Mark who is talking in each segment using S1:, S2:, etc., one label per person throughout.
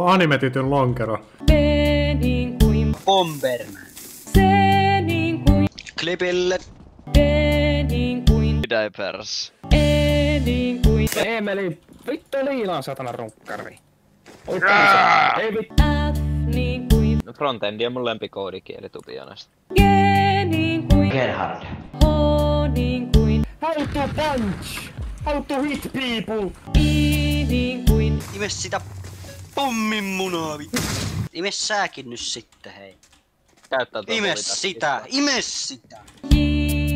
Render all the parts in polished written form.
S1: Mulla on anime-tytön lonkero.
S2: Niin kuin
S3: Bomberman.
S2: se niin kuin
S3: Klipille.
S2: niin kuin
S4: Diapers.
S2: niin kuin
S5: Emeli, vittu liilaan satana runkkari. Oi ei vittu.
S2: F niin kuin
S4: No frontendi on mun lempikoodikieli, to be honest.
S2: G niin kuin
S3: Gerhard.
S2: H niin kuin
S5: How to punch! How to hit people!
S2: I niin kuin
S3: Ime sitä pommin munaa vittu. Ime sääkin nyt sitten hei.
S4: Käyttää tuota
S3: Ime sitä, ime sitä.
S2: J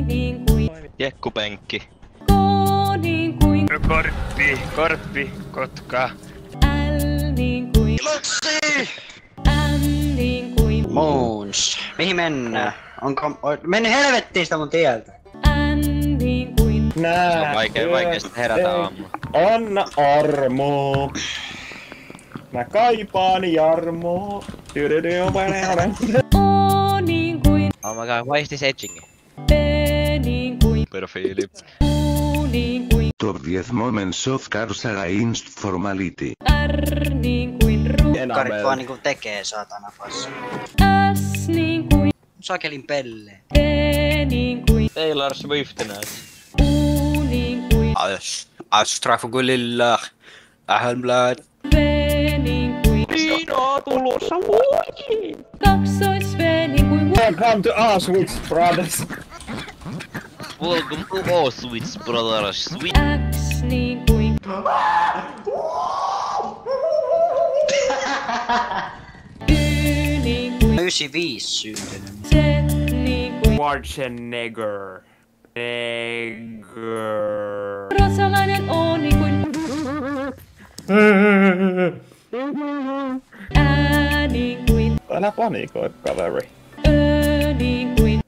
S2: niin kuin
S4: Jekkupenkki.
S2: K niin kuin
S6: Korppi, kotka.
S2: L niin kuin
S3: Iloksi!
S2: M niin kuin
S3: Moons. Mihin mennään? Onko mennyt helvettiin sitä mun tieltä?
S2: N niin kuin
S4: Se on vaikeesti herätä aamulla.
S5: Anna armo. Mä kaipaan Jarmo.
S2: O niin kuin
S4: Oh my god, why is this edging?
S2: P niin kuin
S4: Profiili.
S2: U niin kuin
S7: Top 10 moments of car saga inst formality.
S2: R niin kuin ru
S3: Karit vaan niinku tekee saatana passa.
S2: S niin kuin
S3: Sakelin pelle.
S2: T niin kuin
S4: Taylor Swift näet.
S2: U niin kuin
S3: Astrafugulillah. Ahlblad.
S2: V niin kuin
S5: Viinaa tulossa vuokiin!
S2: kaksois V niin kuin
S5: Welcome to Auschwitz, brothers!
S4: Welcome to Auschwitz, brothers. Sweet.
S2: X niin kuin Y niin kuin
S3: 95 syntynyt.
S2: Z niin kuin
S5: Schwarzenegger.
S2: ruotsalainen O niin kuin Ä niin kuin
S5: Älä panikoi, kaveri.
S2: Ö niin kuin